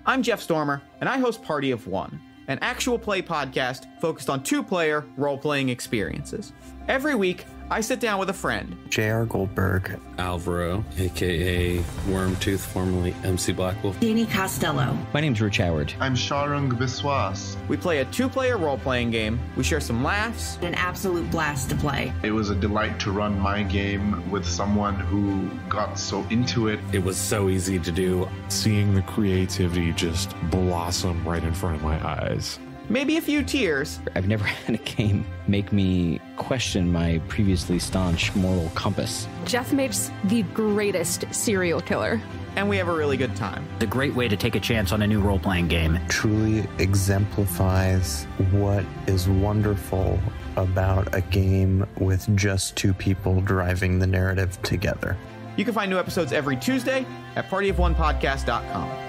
I'm Jeff Stormer, and I host Party of One, an actual play podcast focused on two-player role-playing experiences. Every week, I sit down with a friend. J.R. Goldberg. Alvaro, a.k.a. Wormtooth, formerly MC Blackwolf. Danny Costello. My name's Rich Howard. I'm Sharung Biswas. We play a two-player role-playing game. We share some laughs. An absolute blast to play. It was a delight to run my game with someone who got so into it. It was so easy to do. Seeing the creativity just blossom right in front of my eyes. Maybe a few tears. I've never had a game make me question my previously staunch moral compass. Jeff makes the greatest serial killer. And we have a really good time. It's a great way to take a chance on a new role-playing game. Truly exemplifies what is wonderful about a game with just two people driving the narrative together. You can find new episodes every Tuesday at partyofonepodcast.com.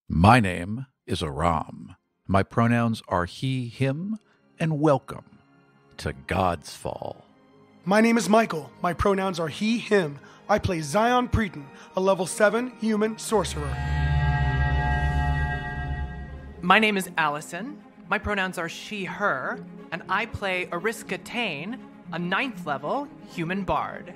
My name is Aram. My pronouns are he, him, and welcome to Godsfall. My name is Michael. My pronouns are he, him. I play Xion Praeten, a level 7 human sorcerer. My name is Allison. My pronouns are she, her, and I play Ariska Tane, a 9th level human bard.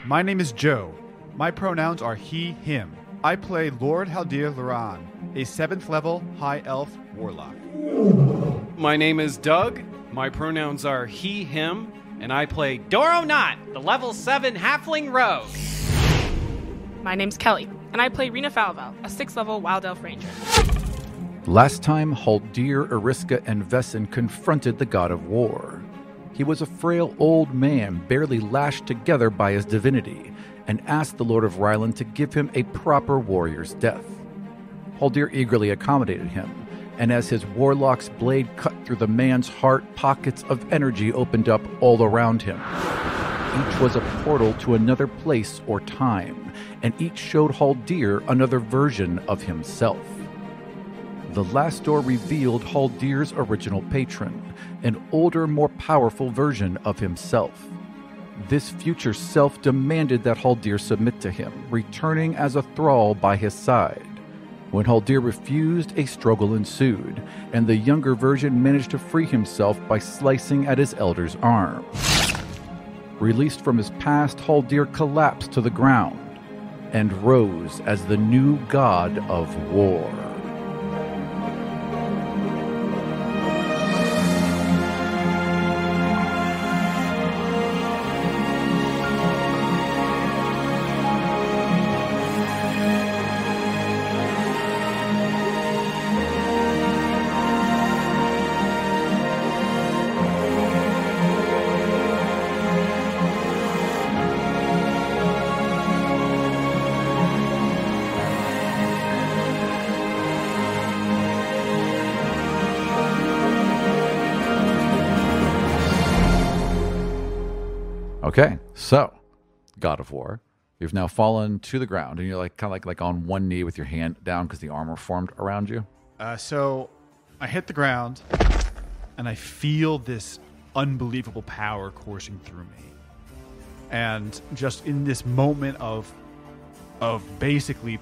My name is Joe. My pronouns are he, him. I play Lord Haldir Loran, a 7th level high elf warlock. My name is Doug. My pronouns are he, him, and I play Dorro Knott, the level 7 halfling rogue. My name's Kelly, and I play Rina Falaval, a 6th level wild elf ranger. Last time, Haldir, Ariska, and Vessin confronted the god of war. He was a frail old man, barely lashed together by his divinity, and asked the Lord of Ryland to give him a proper warrior's death. Haldir eagerly accommodated him, and as his warlock's blade cut through the man's heart, pockets of energy opened up all around him. Each was a portal to another place or time, and each showed Haldir another version of himself. The last door revealed Haldir's original patron, an older, more powerful version of himself. This future self demanded that Haldir submit to him, returning as a thrall by his side. When Haldir refused, a struggle ensued, and the younger version managed to free himself by slicing at his elder's arm. Released from his past, Haldir collapsed to the ground and rose as the new god of war. Okay, so, God of War, you've now fallen to the ground, and you're kind of like on one knee with your hand down because the armor formed around you. So I hit the ground, and I feel this unbelievable power coursing through me. And just in this moment of basically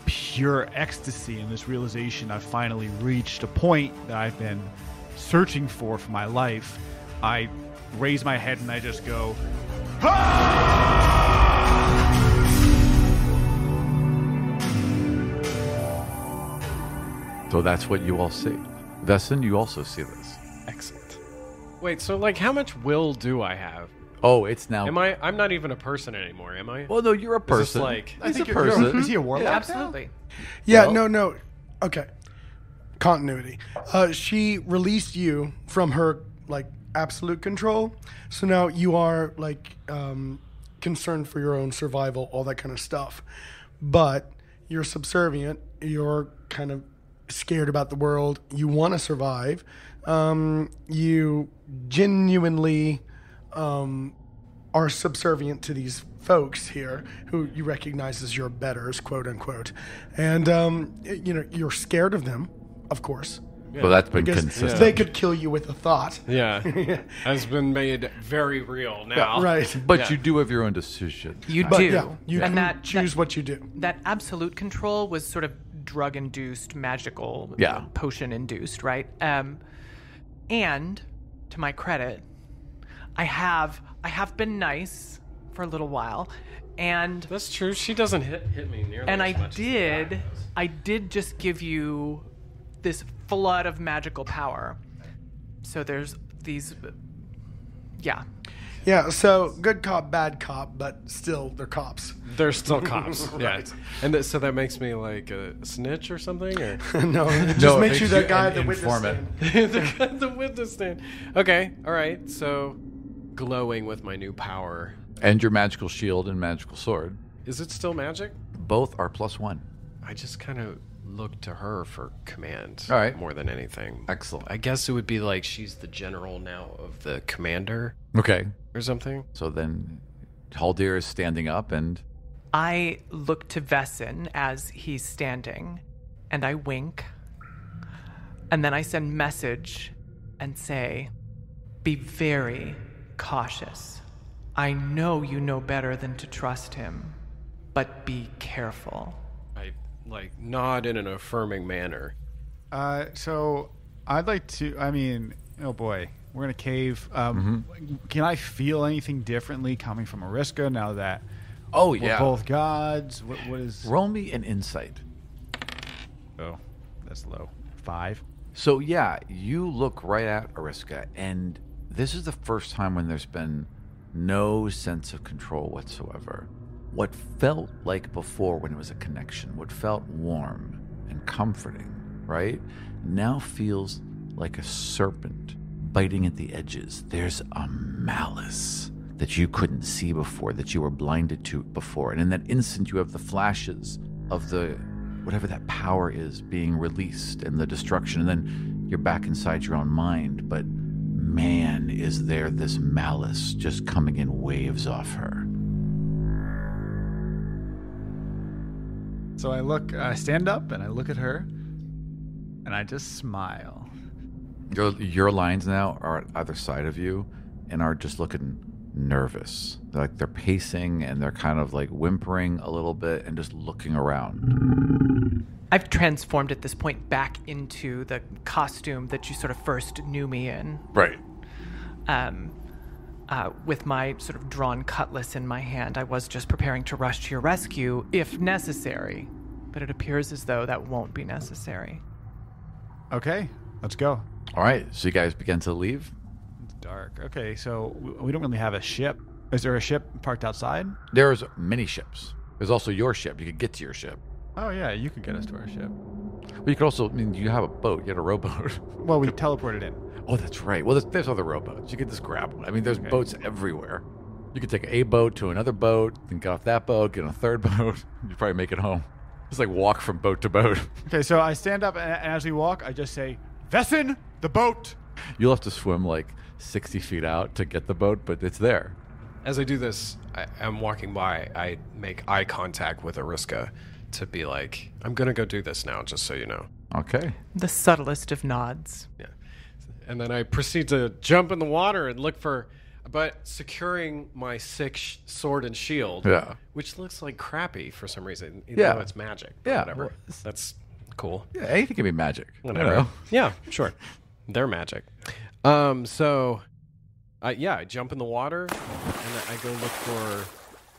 pure ecstasy and this realization, I've finally reached a point that I've been searching for my life. I raise my head and I just go, So that's what you all see. Vessin, you also see this. Excellent. Wait, so how much will do I have? Oh, it's now... I'm not even a person anymore, am I? Well, no, you're a person. He's a person. Is he a warlock? Yeah, absolutely. Yeah, no. Okay. Continuity. She released you from her, absolute control. So now you are, concerned for your own survival, all that kind of stuff. But you're subservient. You're kind of scared about the world. You want to survive. You genuinely are subservient to these folks here who you recognize as your betters, quote unquote. And, you're scared of them, of course, Well, that's been Because consistent. they could kill you with a thought. Yeah. Has been made very real now. Right. But you do have your own decision. You But do. yeah, you and can choose what you do. That absolute control was sort of drug-induced, magical, Yeah. potion-induced, right? And to my credit, I have been nice for a little while, and That's true. She doesn't hit me nearly and as much as I did just give you this flood of magical power. So there's these, yeah. Yeah, so good cop, bad cop, but still they're cops. They're still cops. Right. Yeah. And so that makes me like a snitch or something? Or? No, it just makes you the guy at the witness informant. stand. The witness stand. Okay, all right. So glowing with my new power. And your magical shield and magical sword. Is it still magic? Both are +1. I just kind of look to her for command. All right. More than anything. Excellent. I guess it would be like she's the general now of the commander. Okay. Or something. So then Haldir is standing up and... I look to Vessin as he's standing, and I wink, and then I send message and say, be very cautious. I know you know better than to trust him, but be careful. I nod in an affirming manner. So I'd like to. I mean, oh boy, we're in a cave. Can I feel anything differently coming from Ariska now that? Oh, we're yeah. both gods. What is? Roll me an insight. Oh, that's low. 5. So yeah, you look right at Ariska, and this is the first time when there's been no sense of control whatsoever. What felt like before when it was a connection, what felt warm and comforting, right? Now feels like a serpent biting at the edges. There's a malice that you couldn't see before, that you were blinded to before. And in that instant, you have the flashes of the whatever that power is being released and the destruction. And then you're back inside your own mind. But man, is there this malice just coming in waves off her. So I stand up and I look at her, and I just smile. Your lines now are at either side of you and are just looking nervous. They're pacing and they're kind of like whimpering a little bit and just looking around. I've transformed at this point back into the costume that you sort of first knew me in. Right. With my sort of drawn cutlass in my hand, I was just preparing to rush to your rescue if necessary, but it appears as though that won't be necessary. Okay, let's go. All right, so you guys begin to leave. It's dark. Okay, so we don't really have a ship. Is there a ship parked outside? There's many ships. There's also your ship. You could get to your ship. Oh yeah, you could get us to our ship. Well, you could also, you have a boat. You had a rowboat. Well, we teleported in. Oh, that's right. Well, there's other rowboats. You could just grab one. I mean, there's boats everywhere. You could take a boat to another boat, then get off that boat, get on a third boat. You'd probably make it home. Just like walk from boat to boat. Okay, so I stand up, and as we walk, I just say, Vessin, the boat! You'll have to swim like 60 feet out to get the boat, but it's there. As I do this, I'm walking by. I make eye contact with Ariska to be like, I'm going to go do this now, just so you know. Okay. The subtlest of nods. Yeah. And then I proceed to jump in the water and look for, but securing my sick sword and shield, which looks like crappy for some reason. Even though it's magic. But whatever. Well, that's cool. Yeah, anything can be magic. Whatever. You know? Yeah, sure. They're magic. I jump in the water and I go look for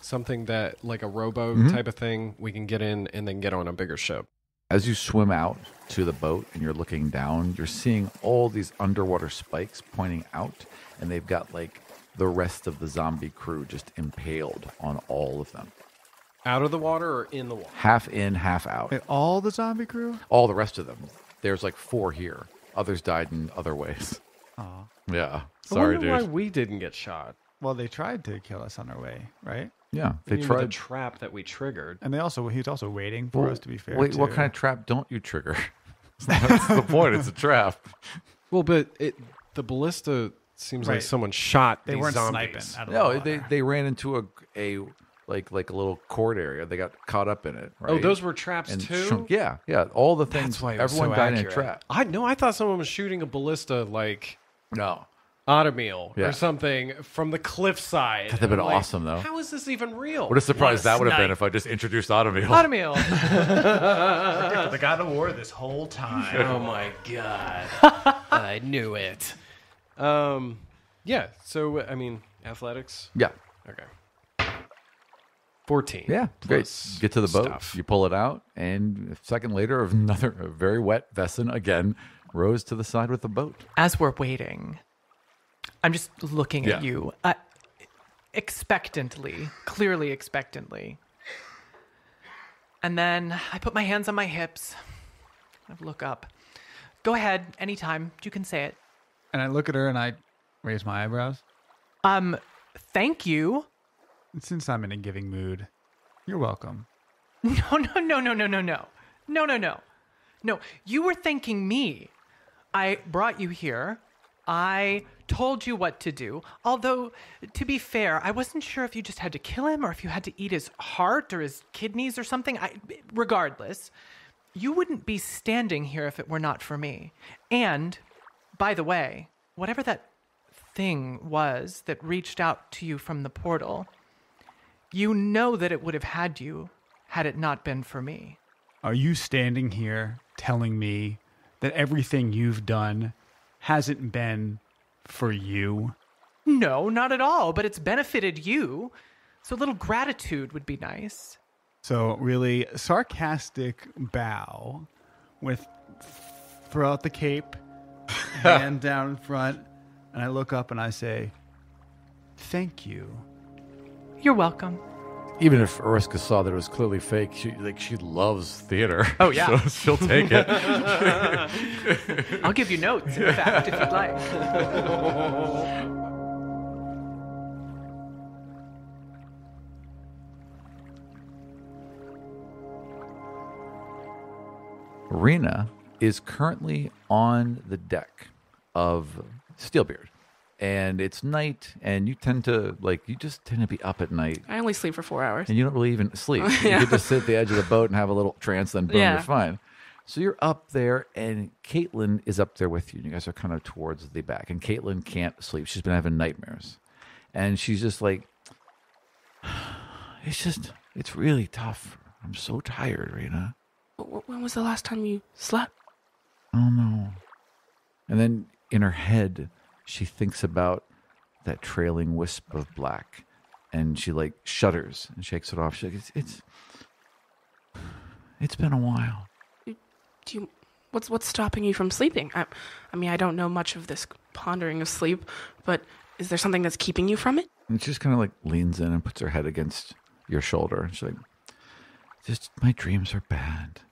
something that, like a rowboat type of thing, we can get in and then get on a bigger ship. As you swim out to the boat and you're looking down, you're seeing all these underwater spikes pointing out, and they've got like the rest of the zombie crew just impaled on all of them. Out of the water or in the water? Half in, half out. Wait, all the zombie crew? All the rest of them. There's like 4 here. Others died in other ways. Oh. Yeah. Sorry, dude. Why we didn't get shot? Well, they tried to kill us on our way, right? Yeah, they tried. The trap that we triggered. And he was also waiting for us, to be fair. Wait, what kind of trap don't you trigger? That's the point. It's a trap. Well, but the ballista seems like someone shot they these weren't zombies. sniping out of No, the water. they ran into a like a little cord area. They got caught up in it. Right? Oh, those were traps and too? shrunk. Yeah. All the things. That's why it was everyone so died accurate. in a trap. I thought someone was shooting a ballista like no. Automeal Yeah. or something from the cliffside. That'd have been I'm like, awesome, though. How is this even real? What a surprise that would have been if I just introduced Automeal. Automeal. The God of War this whole time. Oh my god. I knew it. Yeah, so I mean, athletics? Yeah. Okay. 14. Yeah, great. Plus Get to the boat. stuff. You pull it out, and a second later, a very wet Vesson again rows to the side with the boat. As we're waiting, I'm just looking at you expectantly, clearly expectantly. And then I put my hands on my hips. I look up. Go ahead, anytime. You can say it. And I look at her and I raise my eyebrows. Thank you. Since I'm in a giving mood, you're welcome. No. No, you were thanking me. I brought you here. I told you what to do. Although, to be fair, I wasn't sure if you just had to kill him or if you had to eat his heart or his kidneys or something. Regardless, you wouldn't be standing here if it were not for me. And, by the way, whatever that thing was that reached out to you from the portal, you know that it would have had you had it not been for me. Are you standing here telling me that everything you've done hasn't been for you? No, not at all, but it's benefited you. So a little gratitude would be nice. So really sarcastic bow with throw out the cape, hand down in front, and I look up and I say, thank you. You're welcome. Even if Ariska saw that it was clearly fake, she loves theater. Oh, yeah. So she'll take it. I'll give you notes, in fact, if you'd like. Rina is currently on the deck of Steelbeard. And it's night, and you just tend to be up at night. I only sleep for 4 hours. And you don't really even sleep. Yeah. You could just sit at the edge of the boat and have a little trance, then boom, Yeah. you're fine. So you're up there, and Caitlin is up there with you. And you guys are kind of towards the back. And Caitlin can't sleep. She's been having nightmares. And she's just like, it's really tough. I'm so tired, Rina. When was the last time you slept? Oh, no. And then in her head, she thinks about that trailing wisp of black, and she shudders and shakes it off. She's like, it's been a while. What's stopping you from sleeping? I mean, I don't know much of this pondering of sleep, but is there something that's keeping you from it? And she just kind of leans in and puts her head against your shoulder, and she's like, just my dreams are bad.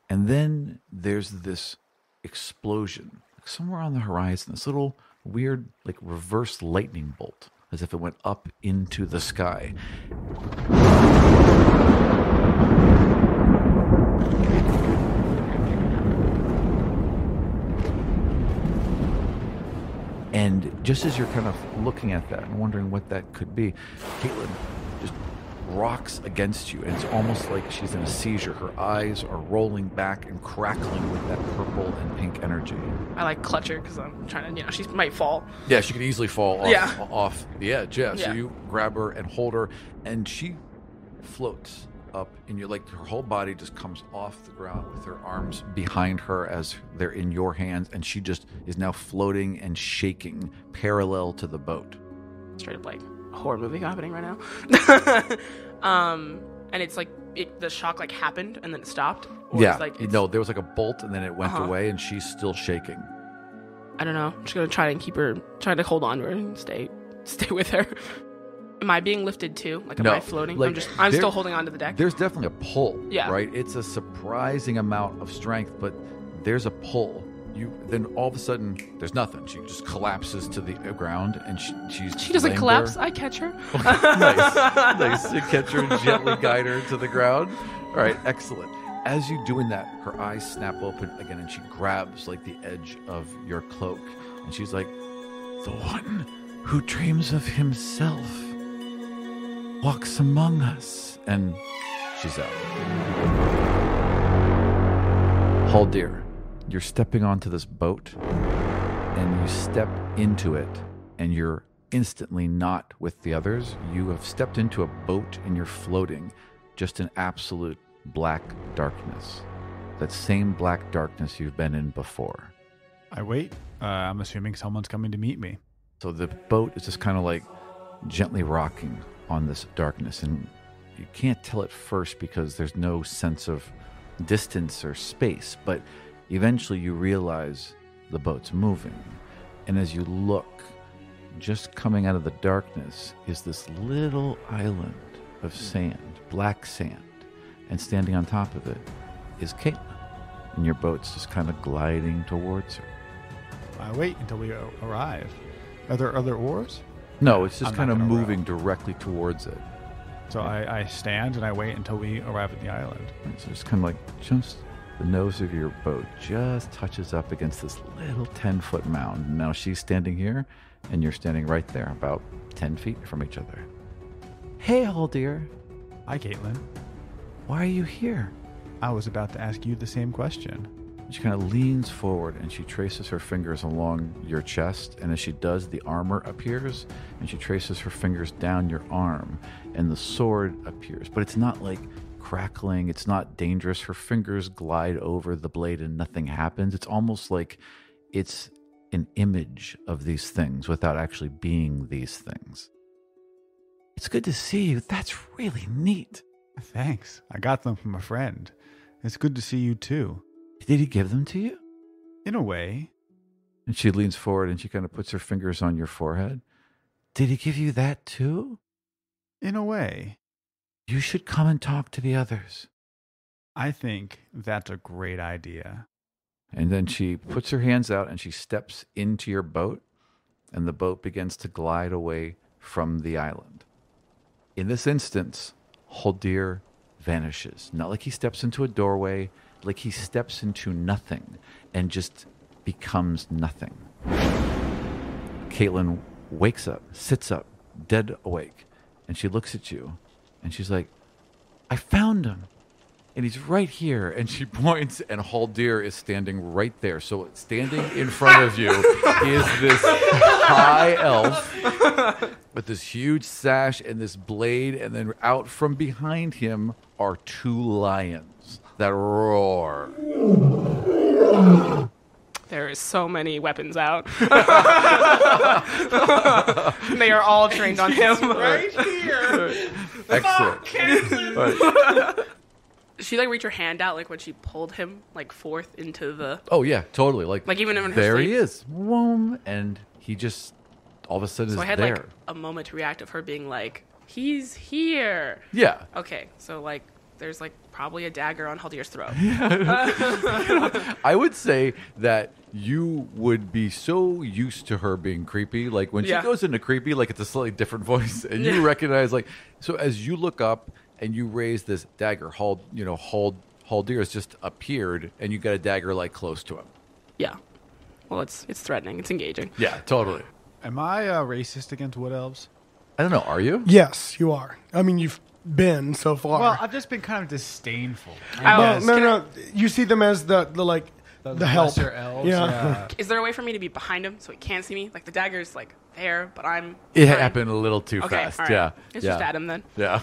And then there's this explosion somewhere on the horizon, this little weird reverse lightning bolt, as if it went up into the sky. And just as you're kind of looking at that and wondering what that could be, Caitlin just rocks against you, and it's almost like she's in a seizure. Her eyes are rolling back and crackling with that purple and pink energy. I clutch her because I'm trying to, she might fall. Yeah, she could easily fall off the edge. Yeah, so you grab her and hold her, and she floats up, and you're her whole body just comes off the ground with her arms behind her as they're in your hands, and she just is now floating and shaking parallel to the boat. Straight up a horror movie happening right now. And it's the shock happened and then it stopped. Or No, there was a bolt and then it went away, and she's still shaking. I don't know. I'm just gonna try and keep her, try to hold on to her and stay with her. Am I being lifted too? Am I floating? I'm still holding on to the deck. There's definitely a pull. Yeah. Right. It's a surprising amount of strength, but there's a pull. Then all of a sudden there's nothing. She just collapses to the ground, and she doesn't collapse. I catch her. Nice to catch her and gently guide her to the ground. All right, excellent. As you're doing that, her eyes snap open again, and she grabs the edge of your cloak, and she's like, "The one who dreams of himself walks among us. And she's out. Haldir, you're stepping onto this boat, and you step into it, and you're instantly not with the others. You have stepped into a boat, and you're floating just in absolute black darkness. That same black darkness you've been in before. I wait. I'm assuming someone's coming to meet me. So the boat is just kind of like gently rocking on this darkness, and you can't tell at first because there's no sense of distance or space, but eventually you realize the boat's moving. And as you look, just coming out of the darkness is this little island of sand, black sand, and standing on top of it is Caitlin, and your boat's just kind of gliding towards her. I wait until we arrive. Are there other oars? No, it's just kind of moving directly towards it. So I stand and I wait until we arrive at the island. So it's kind of like just the nose of your boat just touches up against this little 10-foot mound. And now she's standing here, and you're standing right there, about 10 feet from each other. Hey, Haldir. Hi, Caitlin. Why are you here? I was about to ask you the same question. She kind of leans forward and she traces her fingers along your chest. And as she does, the armor appears, and she traces her fingers down your arm, and the sword appears. But it's not like crackling. It's not dangerous. Her fingers glide over the blade and nothing happens. It's almost like it's an image of these things without actually being these things. It's good to see you. That's really neat. Thanks. I got them from a friend. It's good to see you too. Did he give them to you? In a way. And she leans forward and she kind of puts her fingers on your forehead. Did he give you that too? In a way. You should come and talk to the others. I think that's a great idea. And then she puts her hands out and she steps into your boat, and the boat begins to glide away from the island. In this instance, Haldir vanishes. Not like he steps into a doorway, like he steps into nothing and just becomes nothing. Caitlin wakes up, sits up, dead awake, and she looks at you, and she's like, I found him, and he's right here. And she points, and Haldir is standing right there. So standing in front of you is this high elf with this huge sash and this blade, and then out from behind him are two lions that roar. There is so many weapons out. They are all trained on him. Right here. Excellent. Right. Did she like reach her hand out like when she pulled him like forth into the... Oh yeah, totally. Like even in her there sleep? He is. Whoom, and he just all of a sudden is there. So I had like a moment to react of her being like, he's here. Yeah. Okay, so like there's like probably a dagger on Haldir's throat. I would say that you would be so used to her being creepy. Like when she goes into creepy, like it's a slightly different voice, and you recognize like, so as you look up and you raise this dagger, Haldir has just appeared, and you got a dagger like close to him. Yeah. Well, it's threatening. It's engaging. Yeah, totally. Am I racist against wood elves? I don't know. Are you? Yes, you are. I mean, you've been so far. Well, I've just been kind of disdainful. No. You see them as the help. Lesser elves. Yeah. Is there a way for me to be behind him so he can't see me? Like the dagger's like there, but I'm... It happened a little too fast. All right. Yeah. Let's just add him then. Yeah.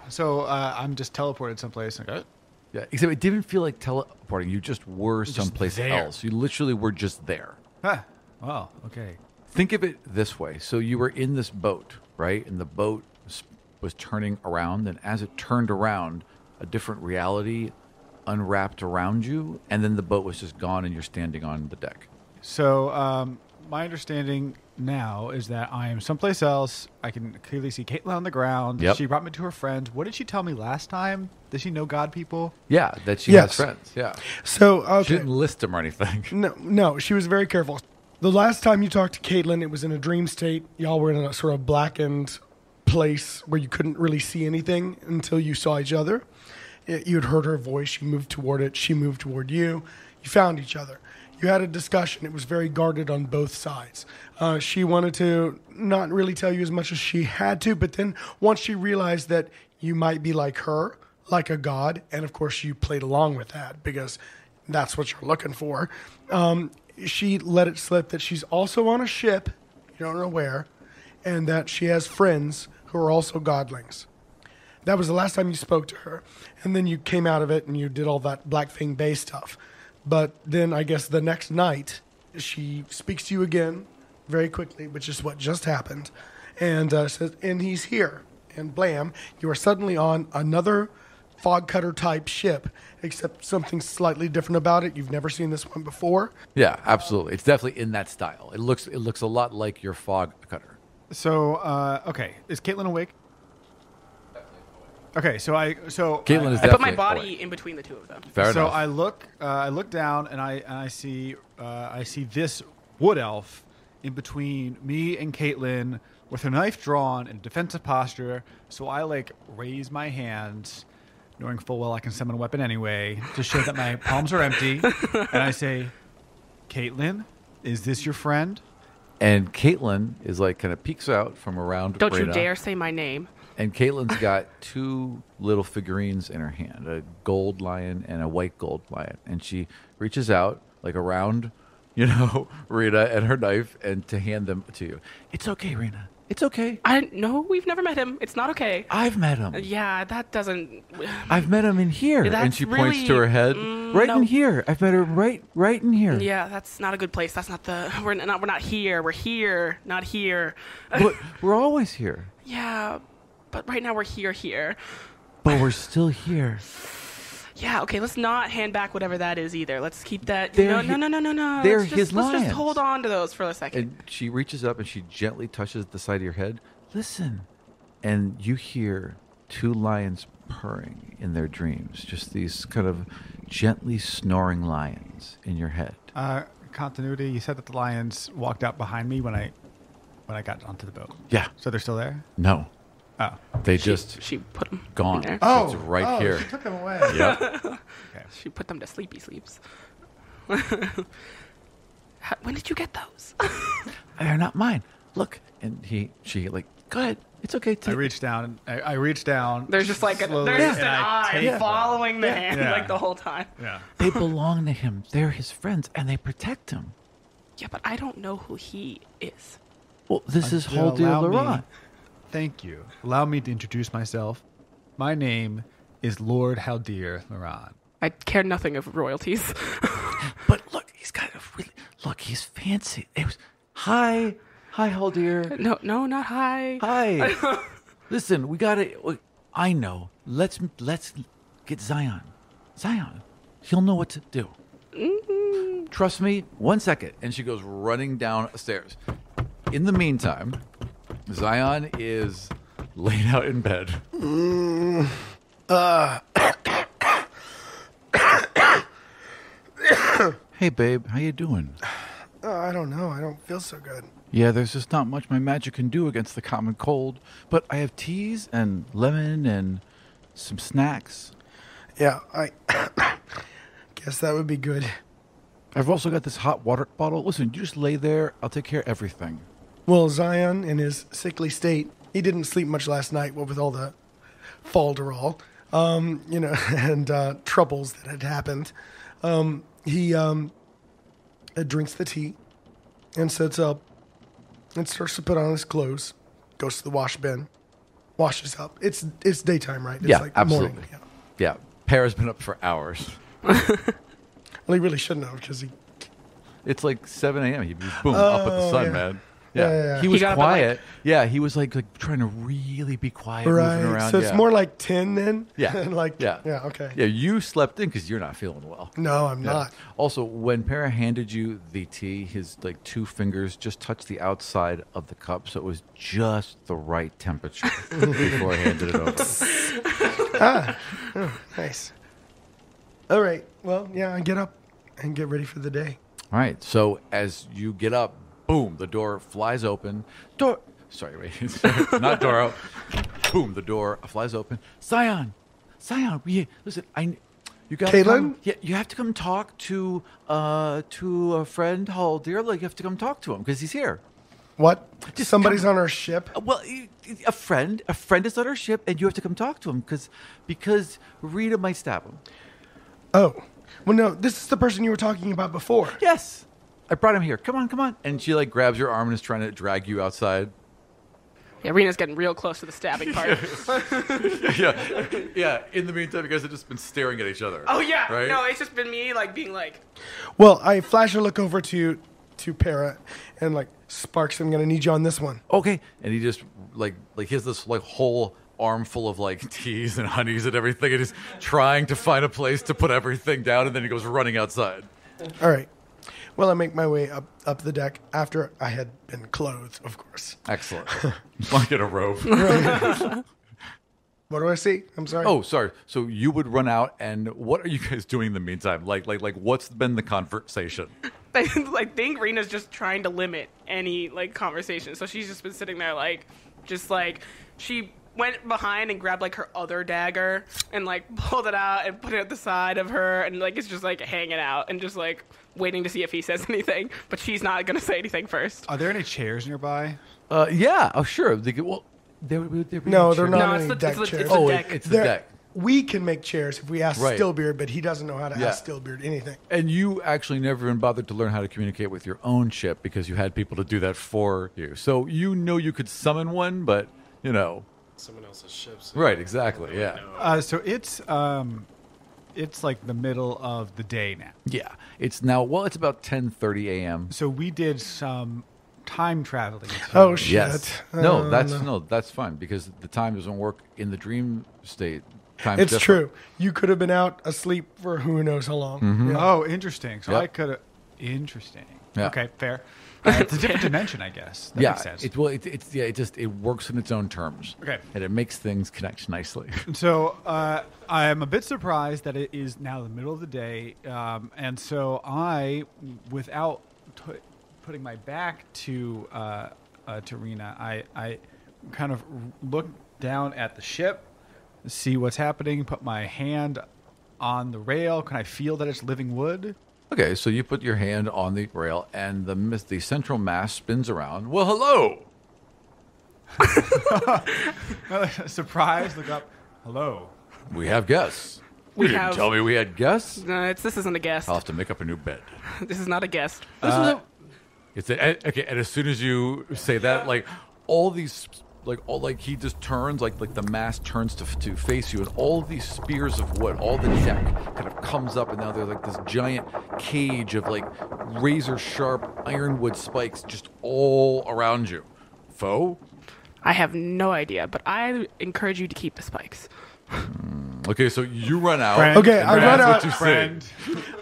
So I'm just teleported someplace. Okay. Yeah. Except it didn't feel like teleporting. You just were someplace else. You literally were just there. Huh. Wow. Okay. Think of it this way. So you were in this boat, right? And the boat was turning around. And as it turned around, a different reality unwrapped around you. And then the boat was just gone and you're standing on the deck. So my understanding now is that I am someplace else. I can clearly see Caitlin on the ground. Yep. She brought me to her friends. What did she tell me last time? Does she know God people? Yeah, that she has friends. Yeah. So okay. She didn't list them or anything. No, she was very careful. The last time you talked to Caitlin, it was in a dream state. Y'all were in a sort of blackened place where you couldn't really see anything until you saw each other. You had heard her voice. You moved toward it. She moved toward you. You found each other. You had a discussion. It was very guarded on both sides. She wanted to not really tell you as much as she had to, but then once she realized that you might be like her, like a god, and of course you played along with that because that's what you're looking for, she let it slip that she's also on a ship, you don't know where, and that she has friends who are also godlings. That was the last time you spoke to her. And then you came out of it and you did all that Blackfang Bay stuff. But then I guess the next night, she speaks to you again very quickly, which is what just happened, and says, and he's here. And blam, you are suddenly on another fog cutter type ship, except something slightly different about it. You've never seen this one before. Yeah, absolutely. It's definitely in that style. It looks a lot like your fog cutter. So, okay. Is Caitlin awake? Okay, Caitlin is I put my definitely body awake. in between the two of them. Fair so enough. I look down and I see this wood elf in between me and Caitlin with her knife drawn in defensive posture. So I raise my hands, knowing full well I can summon a weapon anyway, to show that my palms are empty, and I say, "Caitlin, is this your friend?" And Caitlin is kind of peeks out from around. Don't Rina. you dare say my name. And Caitlin's got two little figurines in her hand, a gold lion and a white gold lion. And she reaches out, around, Rina and her knife, and to hand them to you. It's okay, Rina. It's okay. No, we've never met him. It's not okay. I've met him. Yeah, that doesn't... I've met him in here. And she points to her head. In here. I've met her right in here. Yeah, that's not a good place. That's not the... We're not here. We're here, not here. But we're always here. Yeah, but right now we're here. But we're still here. Yeah, okay, let's not hand back whatever that is either. Let's keep that... No. They're Let's his lions. just hold on to those for a second. And she reaches up and she gently touches the side of your head. Listen. And you hear two lions purring in their dreams. Just these kind of gently snoring lions in your head. Continuity, you said that the lions walked out behind me when I got onto the boat. Yeah. So they're still there? No. Oh. They she put them gone. in there. Oh. It's right here. She took them away. Yep. Okay. She put them to sleepy sleeps. When did you get those? They're not mine. Look. And she go ahead. It's okay. I reach down. I reach down. There's just there's just an eye following the hand the whole time. Yeah. They belong to him. They're his friends, and they protect him. Yeah, but I don't know who he is. Well, this is Haldir Loran. Thank you. Allow me to introduce myself. My name is Lord Haldir Loran. I care nothing of royalties. But look, he's got he's fancy. It was hi, Haldir. No, not hi. Hi. Listen, we gotta. I know. Let's get Xion. He'll know what to do. Mm-hmm. Trust me. 1 second, and she goes running down stairs. In the meantime, Xion is laid out in bed. Hey, babe, how you doing? I don't know. I don't feel so good. Yeah, there's just not much my magic can do against the common cold. But I have teas and lemon and some snacks. Yeah, I guess that would be good. I've also got this hot water bottle. Listen, you just lay there. I'll take care of everything. Well, Xion, in his sickly state, he didn't sleep much last night, what with all the falderall, and troubles that had happened. He drinks the tea and sits up and starts to put on his clothes, goes to the wash bin, washes up. It's daytime, right? It's yeah, absolutely. Morning. Yeah. Para's been up for hours. Well, he really shouldn't have because It's 7 a.m. He was up with the sun, man. Yeah. He was quiet. He was trying to really be quiet, moving around. So it's more like 10 then? Yeah. Yeah, okay. Yeah, you slept in because you're not feeling well. No, I'm not. Also, when Para handed you the tea, his 2 fingers just touched the outside of the cup, so it was just the right temperature before I handed it over. Nice. All right. Well, I get up and get ready for the day. All right. So as you get up, boom, the door flies open. Sorry, wait. Not Dorro. Boom, the door flies open. Xion, listen, You got Caitlin? Yeah, you have to come talk to a friend, Haldir. Like, you have to come talk to him because he's here. What? Somebody's on our ship? Well, a friend is on our ship, and you have to come talk to him because Rina might stab him. Oh. Well, no, this is the person you were talking about before. Yes. I brought him here. Come on. And she like grabs your arm and is trying to drag you outside. Yeah, Rina's getting real close to the stabbing part. Yeah. In the meantime, you guys have just been staring at each other. Oh yeah. Right? No, it's just been me like being like. Well, I flash a look over to Para and like, Sparks, I'm gonna need you on this one. Okay. And he just like he has this like whole armful of like teas and honeys and everything, and he's trying to find a place to put everything down, and then he goes running outside. All right. Well, I make my way up the deck after I had been clothed, of course. Excellent. Like in a robe. Right. What do I see? I'm sorry. Oh, sorry. So you would run out, and what are you guys doing in the meantime? Like what's been the conversation? I think Rina's just trying to limit any like conversation, so she's just been sitting there she went behind and grabbed like her other dagger and like pulled it out and put it at the side of her, and like it's just like hanging out and just like waiting to see if he says anything, but she's not gonna say anything first. Are there any chairs nearby? Yeah. Oh, sure. No, they're not any deck chairs. It's the deck. We can make chairs if we ask Right. Stillbeard, but he doesn't know how to ask Stillbeard anything. And you actually never even bothered to learn how to communicate with your own ship because you had people to do that for you. So you know you could summon one, but you know. Someone else's ship. So right, exactly, yeah. So it's like the middle of the day now. Yeah, it's it's about 10:30 a.m. So we did some time traveling. Oh shit! Yes. That's fine because the time doesn't work in the dream state. Time's it's different. true. You could have been out asleep for who knows how long. Mm-hmm. Yeah. Oh, interesting. So Yep. I could have. Interesting. Yeah. Okay, fair. It's a different dimension, I guess. That makes sense. It works in its own terms. Okay. And it makes things connect nicely. So I am a bit surprised that it is now the middle of the day, and so I, without putting my back to Rina, I kind of look down at the ship, see what's happening, put my hand on the rail. Can I feel that it's living wood? Okay, so you put your hand on the rail, and the central mass spins around. Well, hello. Surprise! Look up. Hello. We have guests. You didn't tell me we had guests. No, this isn't a guest. I'll have to make up a new bed. This is not a guest. Okay, and as soon as you say that, he just turns, like the mass turns to face you, and all these spears of wood, all the deck kind of comes up, and now they're like this giant cage of like razor sharp ironwood spikes just all around you. Foe? I have no idea, but I encourage you to keep the spikes. Okay, so you run out. Okay, I run out. What you say.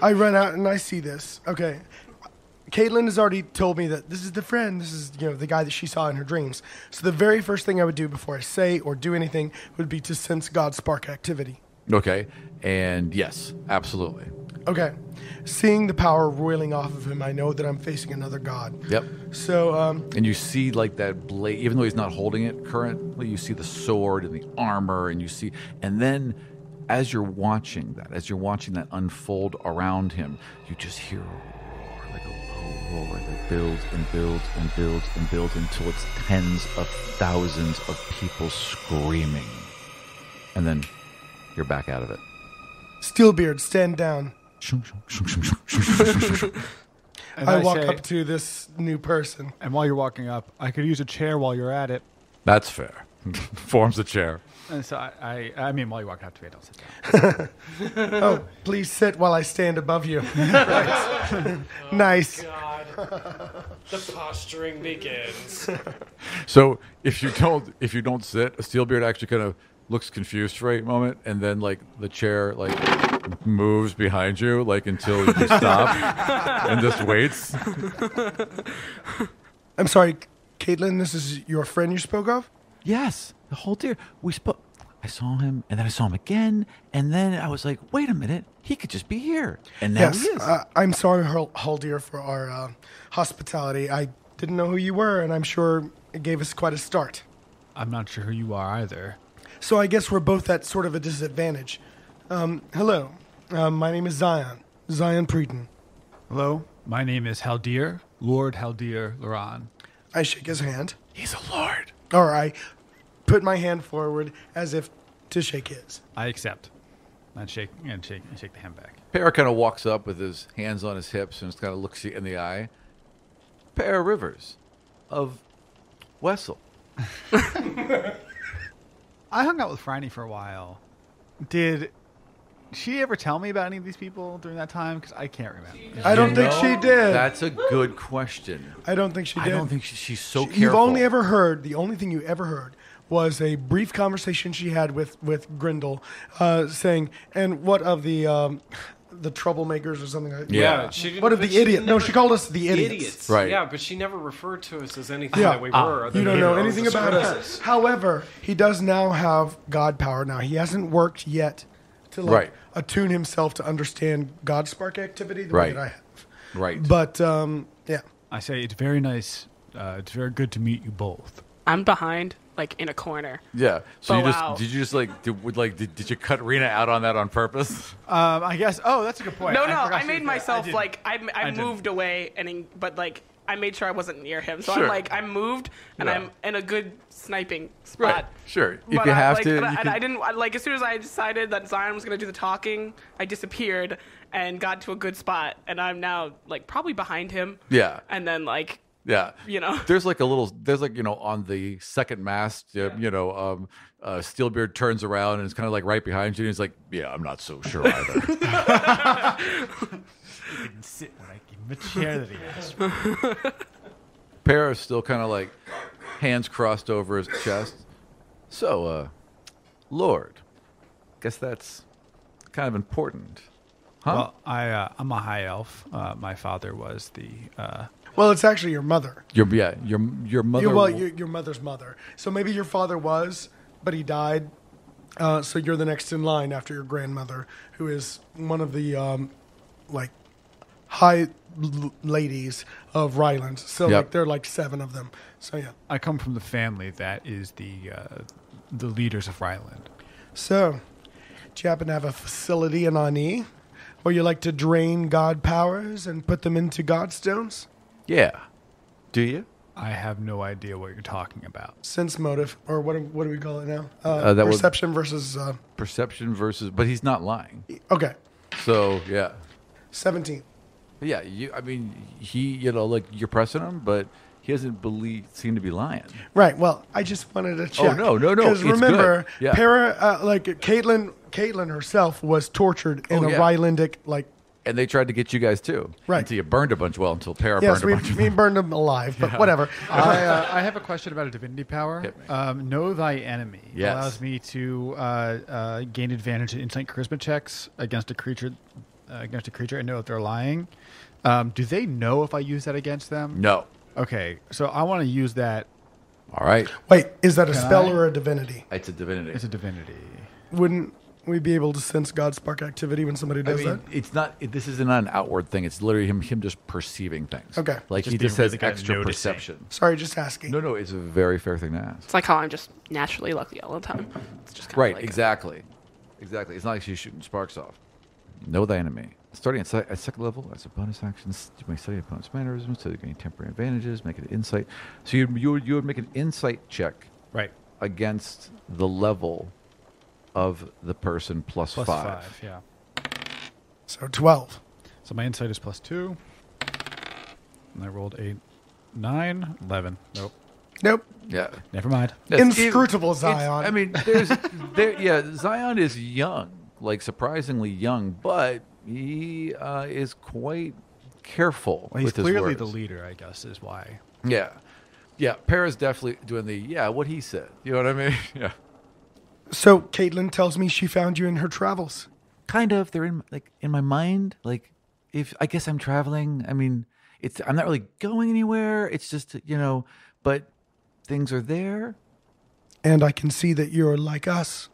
I run out and I see this. Okay. Caitlin has already told me that this is the friend. This is, the guy that she saw in her dreams. So the very first thing I would do before I say or do anything would be to sense God's spark activity. Okay, and yes, absolutely. Okay. Seeing the power roiling off of him, I know that I'm facing another god. Yep. So, and you see like that blade, even though he's not holding it currently, you see the sword and the armor, and then as you're watching that unfold around him, you just hear a roar that builds and builds and builds and builds until it's tens of thousands of people screaming. And then you're back out of it. Steelbeard, stand down. I walk up to this new person. And while you're walking up, I could use a chair while you're at it. That's fair. Forms a chair. And so I mean, while you're walking up to me, don't sit down. Oh, please sit while I stand above you. Nice. God. The posturing begins. So if you don't sit, Steelbeard actually kind of looks confused for a moment, and then like the chair like moves behind you like until you stop and just waits. I'm sorry, Caitlin, this is your friend you spoke of? Yes, the Haldir. We spoke. I saw him, and then I saw him again, and then I was like, "Wait a minute, he could just be here." And now he is. I'm sorry, Haldir, for our hospitality. I didn't know who you were, and I'm sure it gave us quite a start. I'm not sure who you are either. So I guess we're both at sort of a disadvantage. Hello. My name is Xion Praeten. Hello, my name is Haldir, Lord Haldir Loran. I shake his hand. He's a lord. Or I put my hand forward as if to shake his. I accept. And shake the hand back. Pear kind of walks up with his hands on his hips and just kind of looks you in the eye. Pear Rivers of Wessel. I hung out with Franny for a while. Did she ever tell me about any of these people during that time? Because I can't remember. I don't think she did. That's a good question. I don't think she did. I don't think she's so careful. You've only ever heard, the only thing you ever heard was a brief conversation she had with Grindel saying, and what of the troublemakers or something like that? Yeah. She didn't, what of the idiots? No, she called us the idiots. Right. Yeah, but she never referred to us as anything that we were. You don't know anything about us. However, he does now have God power. Now, he hasn't worked yet to attune himself to understand God spark activity the way that I have. Right. But, yeah. I say it's very nice. It's very good to meet you both. I'm behind, like, in a corner. Yeah. So Bow did you cut Rina out on that on purpose? I guess. Oh, that's a good point. No, I made myself I moved away, but I made sure I wasn't near him. So Sure. I'm moved and I'm in a good sniping spot. Right. Sure. If But you have to, I didn't as soon as I decided that Xion was going to do the talking, I disappeared and got to a good spot, and I'm now probably behind him. Yeah. And then yeah, there's on the second mast, Steelbeard turns around and is kind of right behind you, and he's like, yeah, I'm not so sure either. He can sit in the chair that he has. Pear is still kind of hands crossed over his chest. So, Lord, guess that's kind of important, huh? Well, I'm a high elf. My father was the. Well, it's actually your mother. Your mother. Your mother's mother. So maybe your father was, but he died. So you're the next in line after your grandmother, who is one of the high ladies of Ryland. So there are 7 of them. So yeah. I come from the family that is the leaders of Ryland. So, do you happen to have a facility in Ani where you like to drain god powers and put them into godstones? Yeah. Do you? I have no idea what you're talking about. Sense motive, or what do we call it now? Perception versus... Perception versus... But he's not lying. Okay. So, yeah. 17. Yeah, you're pressing him, but he doesn't seem to be lying. Right, well, I just wanted to check. Oh, no. Because remember, good. Yeah. Caitlin herself was tortured in a Rylandic, And they tried to get you guys too. Right. Until you burned a bunch. Well, until Para burned a bunch. We burned them alive, but whatever. I have a question about a divinity power. Know thy enemy allows me to gain advantage in insight charisma checks against a creature. I know if they're lying. Do they know if I use that against them? No. Okay, so I want to use that. All right. Wait, is that a spell or a divinity? It's a divinity. It's a divinity. Wouldn't we be able to sense God spark activity when somebody does that? It's not. This is not an outward thing. It's literally him just perceiving things. Okay. He just has extra perception. Sorry, just asking. No, it's a very fair thing to ask. It's like how I'm just naturally lucky all the time. It's just right. Exactly. It's not like she's shooting sparks off. Know thy enemy. Starting at second level, as a bonus action, you may study opponent's mannerisms to gain temporary advantages. Make an insight. So you would make an insight check, right, against the level of the person plus 5. Yeah. So 12. So my insight is +2. And I rolled 8, 9, 11. Nope. Yeah. Never mind. Inscrutable Xion. Xion is young, surprisingly young, but he is quite careful with his words. He's clearly the leader, I guess, is why. Yeah. Yeah, Para's definitely doing what he said. You know what I mean? Yeah. So Caitlin tells me she found you in her travels. Kind of. They're in my mind. If I guess I'm traveling. I mean, I'm not really going anywhere. It's just but things are there. And I can see that you're like us.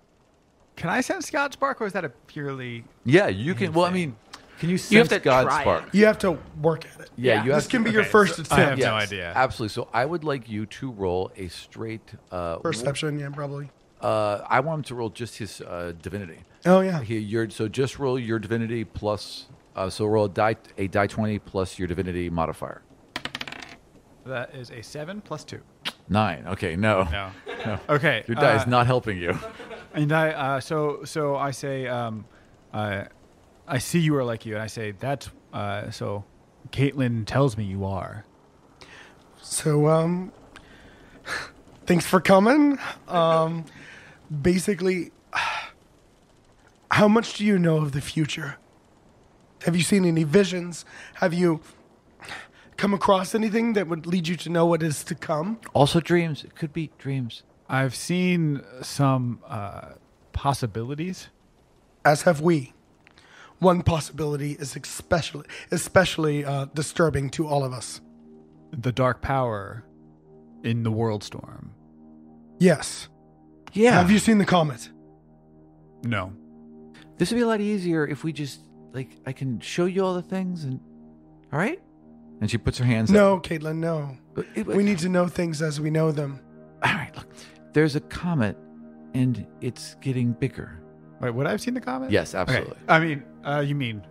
Can I sense God spark, or is that a purely? Yeah, you can. Well, I mean, can you sense God spark? You have to work at it. Yeah, this can be your first attempt. I have no idea. Absolutely. So I would like you to roll a straight perception. Yeah, probably. I want him to roll just his divinity. Oh yeah. So just roll your divinity plus. So roll a die 20 plus your divinity modifier. That is a 7 plus 2. 9. Okay, no. Okay. Your die is not helping you. And so I say, I see you are like you, and I say, that's, so Caitlin tells me you are. So, thanks for coming. Basically, how much do you know of the future? Have you seen any visions? Have you come across anything that would lead you to know what is to come? Also dreams. It could be dreams. I've seen some possibilities. As have we. One possibility is especially disturbing to all of us. The dark power in the world storm. Yes. Yeah. Have you seen the comet? No. This would be a lot easier if we just, I can show you all the things and... All right? And she puts her hands No, up. Caitlin, no. We need to know things as we know them. All right, look. There's a comet, and it's getting bigger. Wait, would I have seen the comet? Yes, absolutely. Okay. I mean, you mean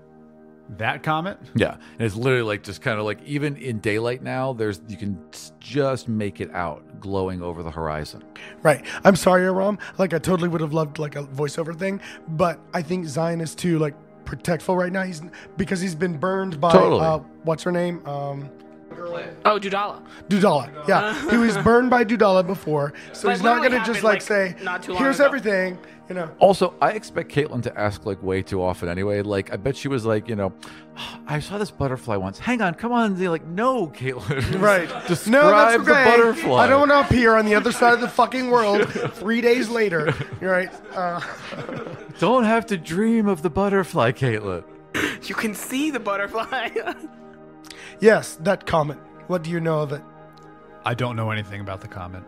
that comet? Yeah. And it's literally just kind of even in daylight now, you can just make it out glowing over the horizon. Right. I'm sorry, Aram. I totally would have loved a voiceover thing, but I think Xion is too protectful right now. Because he's been burned by what's her name? Dudala. Dudala. Yeah. He was burned by Dudala before, so he's not gonna just say, "Here's everything." You know. Also, I expect Caitlin to ask way too often anyway. I bet she was I saw this butterfly once. Hang on, come on. They're no, Caitlin. Right. Describe No, that's okay. the butterfly. I don't want to appear on the other side of the fucking world 3 days later. You're right. Don't have to dream of the butterfly, Caitlin. You can see the butterfly. Yes, that comet. What do you know of it? I don't know anything about the comet.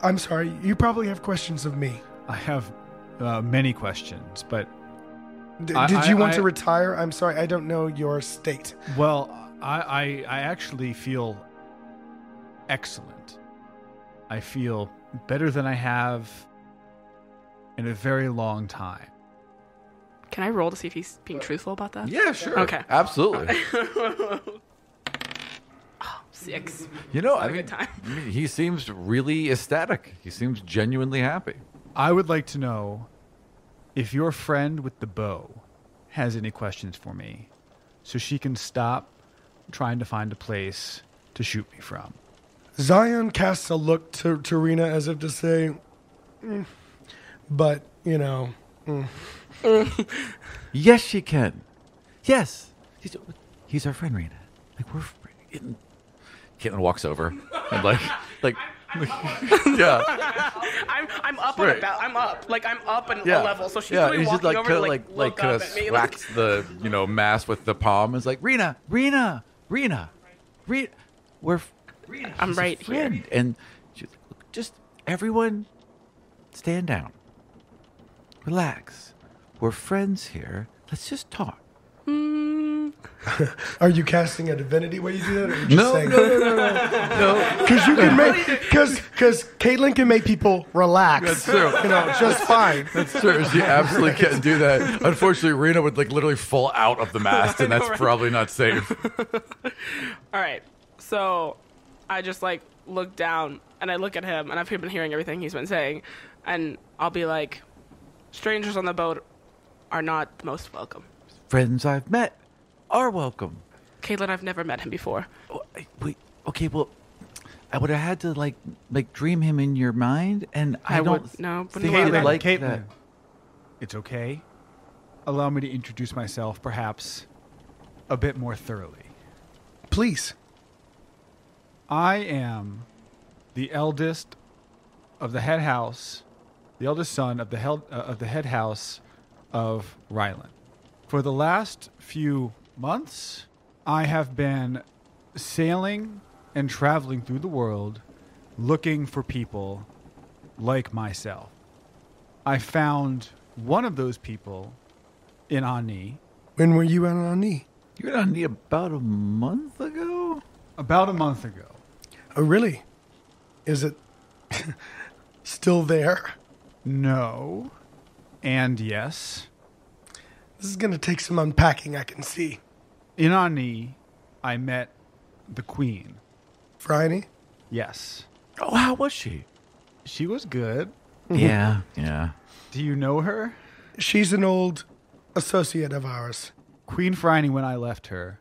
I'm sorry. You probably have questions of me. I have many questions, but... Did you want to retire? I'm sorry, I don't know your state. Well, I actually feel excellent. I feel better than I have in a very long time. Can I roll to see if he's being truthful about that? Yeah, sure. Okay. Absolutely. 6. I mean, he seems really ecstatic. He seems genuinely happy. I would like to know if your friend with the bow has any questions for me, so she can stop trying to find a place to shoot me from. Xion casts a look to Rina as if to say, but, Yes, she can. Yes. He's our friend, Rina. We're... Caitlin walks over and yeah. I'm up on I'm up. I'm up a level. So she's he's walking just over kind to look up at me. Whacks the mass with the palm. Is Rina. I'm right here. And she's just everyone, stand down. Relax. We're friends here. Let's just talk. Are you casting a divinity when you do that? Or are you just No. Because you can because Caitlin can make people relax. That's true. Just fine. That's true. She absolutely can't do that. Unfortunately, Rina would literally fall out of the mast, and that's probably not safe. All right. So I just look down and I look at him, and I've been hearing everything he's been saying, and I'll be like, strangers on the boat are not the most welcome. Friends I've met are welcome. Caitlin, I've never met him before. Wait, okay, well, I would have had to dream him in your mind, and I don't think I would like Caitlin, that. It's okay. Allow me to introduce myself, perhaps a bit more thoroughly. Please. I am the eldest of the head house, the eldest son of the head house of Ryland. For the last few months, I have been sailing and traveling through the world looking for people like myself. I found one of those people in Ani. When were you in Ani? You were in Ani about a month ago? About a month ago. Oh, really? Is it still there? No. And yes. This is going to take some unpacking, I can see. In Ani, I met the queen. Phryne? Yes. Oh, how was she? She was good. Yeah. Do you know her? She's an old associate of ours. Queen Phryne, when I left her,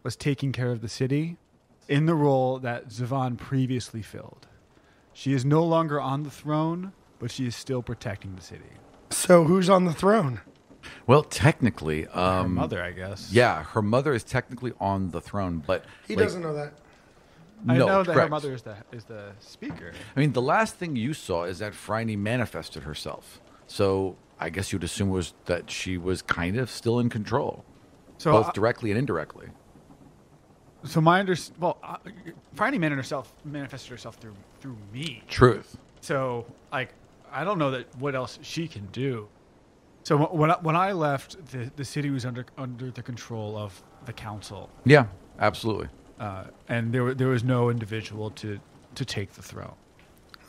was taking care of the city in the role that Zavan previously filled. She is no longer on the throne, but she is still protecting the city. So who's on the throne? Well, technically... her mother, I guess. Yeah, her mother is technically on the throne, but... He doesn't know that. I know that correct. her mother is the speaker. I mean, the last thing you saw is that Phryne manifested herself. So I guess you'd assume was that she was kind of still in control, both directly and indirectly. So Phryne manifested herself through me. Truth. So I don't know what else she can do. So when I left, the city was under the control of the council. Yeah, absolutely. And there was no individual to take the throne.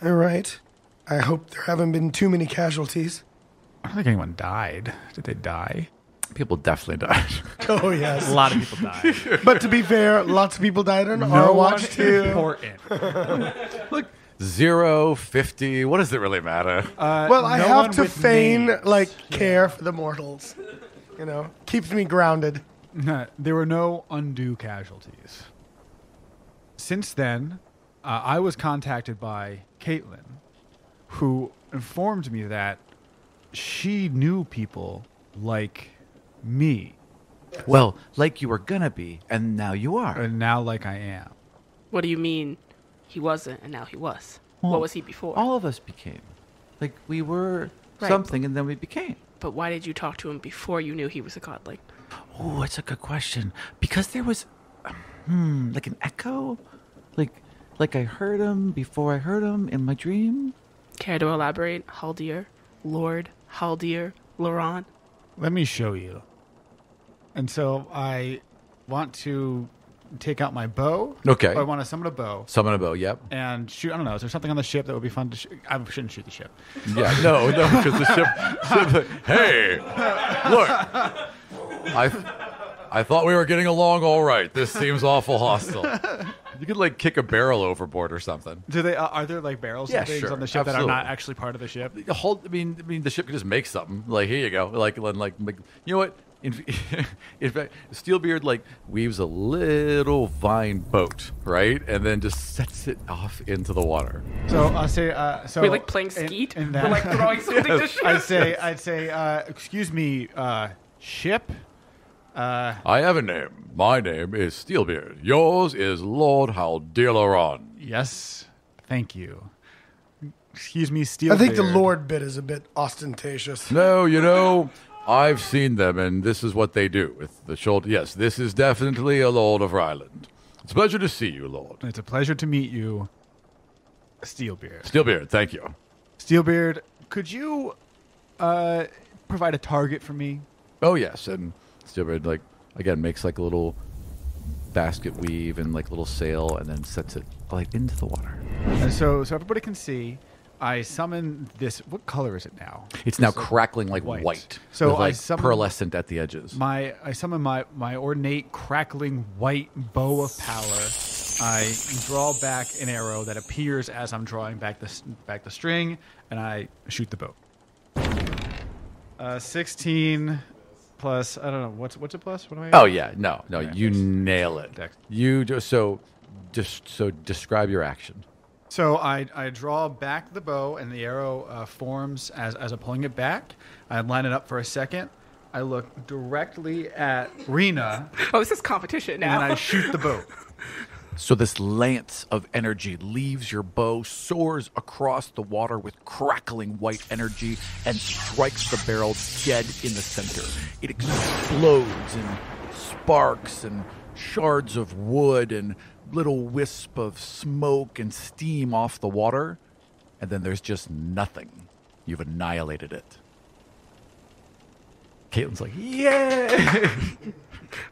All right. I hope there haven't been too many casualties. I don't think anyone died. Did they die? People definitely died. Oh, yes. A lot of people died. But to be fair, lots of people died on our watch, too. Important. Look, 0, 50, what does it really matter? Well, I have to feign, care for the mortals. You know, keeps me grounded. There were no undue casualties. Since then, I was contacted by Caitlin, who informed me that she knew people like me. Well, like you were gonna be, and now you are. And now like I am. What do you mean he wasn't and now he was? Well, what was he before? All of us became. Like, we were something and then we became. But why did you talk to him before you knew he was a godling? Oh, it's a good question. Because there was, like an echo? Like I heard him before I heard him in my dream? Care to elaborate? Haldir? Lord Haldir Loran? Let me show you. And so I want to take out my bow. Okay. I want to summon a bow. Summon a bow, yep. And shoot, I don't know, is there something on the ship that would be fun to shoot? I shouldn't shoot the ship. Yeah, no, because the ship hey, look. I thought we were getting along all right. This seems awful hostile. You could kick a barrel overboard or something. Do they? Are there barrels and things on the ship that are not actually part of the ship? I mean, the ship could just make something. Here you go. You know what? In fact, Steelbeard weaves a little vine boat, right, and then just sets it off into the water. So I'll say, we're playing skeet. We're throwing something to ship. I'd say, excuse me, ship. I have a name. My name is Steelbeard. Yours is Lord Haldir Loran. Yes, thank you. Excuse me, Steelbeard. I think the Lord bit is a bit ostentatious. No, I've seen them, and this is what they do with the shoulder. Yes, this is definitely a Lord of Ryland. It's a pleasure to see you, Lord. It's a pleasure to meet you, Steelbeard. Steelbeard, thank you. Steelbeard, could you provide a target for me? Oh, yes, and Steelbeard, again, makes a little basket weave and little sail, and then sets it into the water. And so everybody can see. I summon this. What color is it now? It's now crackling white. So with, I summon pearlescent at the edges. I summon my ornate crackling white bow of power. I draw back an arrow that appears as I'm drawing back the string, and I shoot the bow. 16 plus. I don't know what's it plus. What am I? Oh yeah, no, you nail it. You describe your action. So I draw back the bow, and the arrow forms as I'm pulling it back. I line it up for a second. I look directly at Rina. Oh, this is competition now. And then I shoot the bow. So this lance of energy leaves your bow, soars across the water with crackling white energy, and strikes the barrel dead in the center. It explodes in sparks and shards of wood and little wisp of smoke and steam off the water, and then there's just nothing. You've annihilated it. Caitlin's like, yay!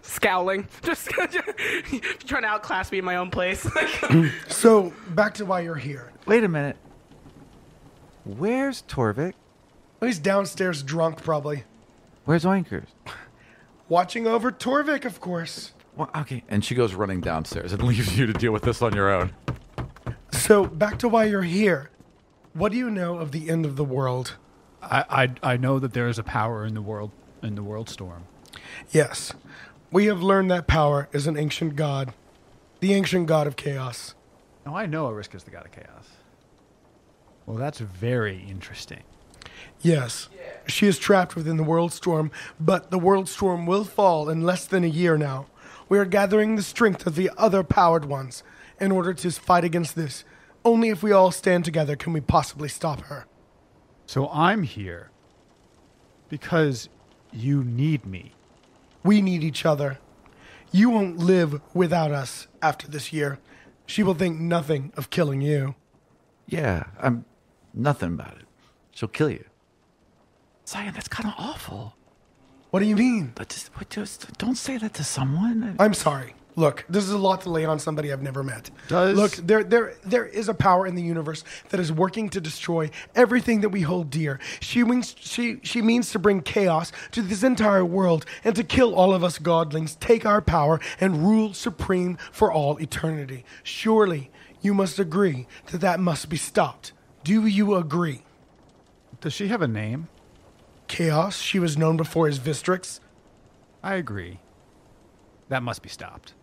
Scowling. Just trying to outclass me in my own place. So, back to why you're here. Wait a minute. Where's Torrvic? Oh, he's downstairs drunk, probably. Where's Oinkers? Watching over Torrvic, of course. Well, okay. And she goes running downstairs and leaves you to deal with this on your own. So, back to why you're here. What do you know of the end of the world? I know that there is a power in the world storm. Yes. We have learned that power is an ancient god. The ancient god of chaos. Now, I know Ariska's the god of chaos. Well, that's very interesting. Yes. She is trapped within the world storm, but the world storm will fall in less than a year now. We are gathering the strength of the other powered ones in order to fight against this. Only if we all stand together can we possibly stop her. So I'm here because you need me. We need each other. You won't live without us after this year. She will think nothing of killing you. Yeah, I'm nothing about it. She'll kill you. Xion, that's kind of awful. What do you mean? Just don't say that to someone. I'm sorry. Look, this is a lot to lay on somebody I've never met. Look, there is a power in the universe that is working to destroy everything that we hold dear. She means to bring chaos to this entire world and to kill all of us godlings, take our power, and rule supreme for all eternity. Surely, you must agree that that must be stopped. Do you agree? Does she have a name? Chaos. She was known before as Vistrix. I agree. That must be stopped.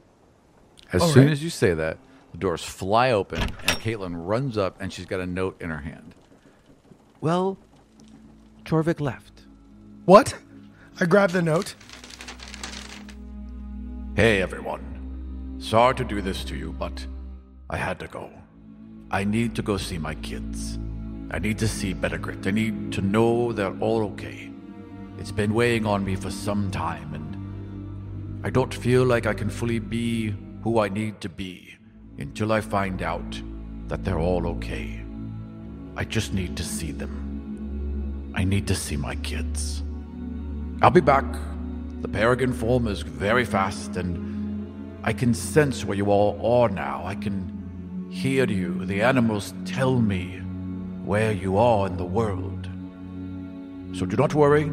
As soon as you say that, the doors fly open, and Caitlin runs up, and she's got a note in her hand. Well, Torrvic left. What? I grabbed the note. Hey, everyone. Sorry to do this to you, but I had to go. I need to go see my kids. I need to see Bettergrit. I need to know they're all okay. It's been weighing on me for some time, and I don't feel like I can fully be who I need to be until I find out that they're all okay. I just need to see them. I need to see my kids. I'll be back. The Peregrine form is very fast, and I can sense where you all are now. I can hear you. The animals tell me where you are in the world. So do not worry.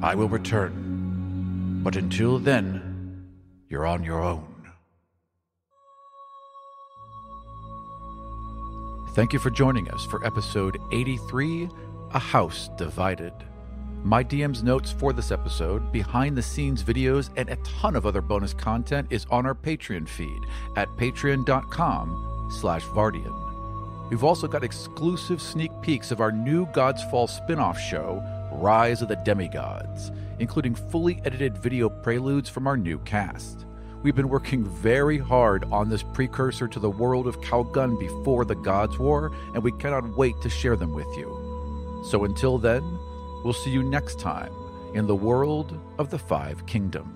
I will return. But until then, you're on your own. Thank you for joining us for episode 83, A House Divided. My DM's notes for this episode, behind-the-scenes videos, and a ton of other bonus content is on our Patreon feed at patreon.com/Vartian. We've also got exclusive sneak peeks of our new Godsfall spin-off show, Rise of the Demigods, including fully edited video preludes from our new cast. We've been working very hard on this precursor to the world of Calgun before the Gods' War, and we cannot wait to share them with you. So until then, we'll see you next time in the world of the Five Kingdoms.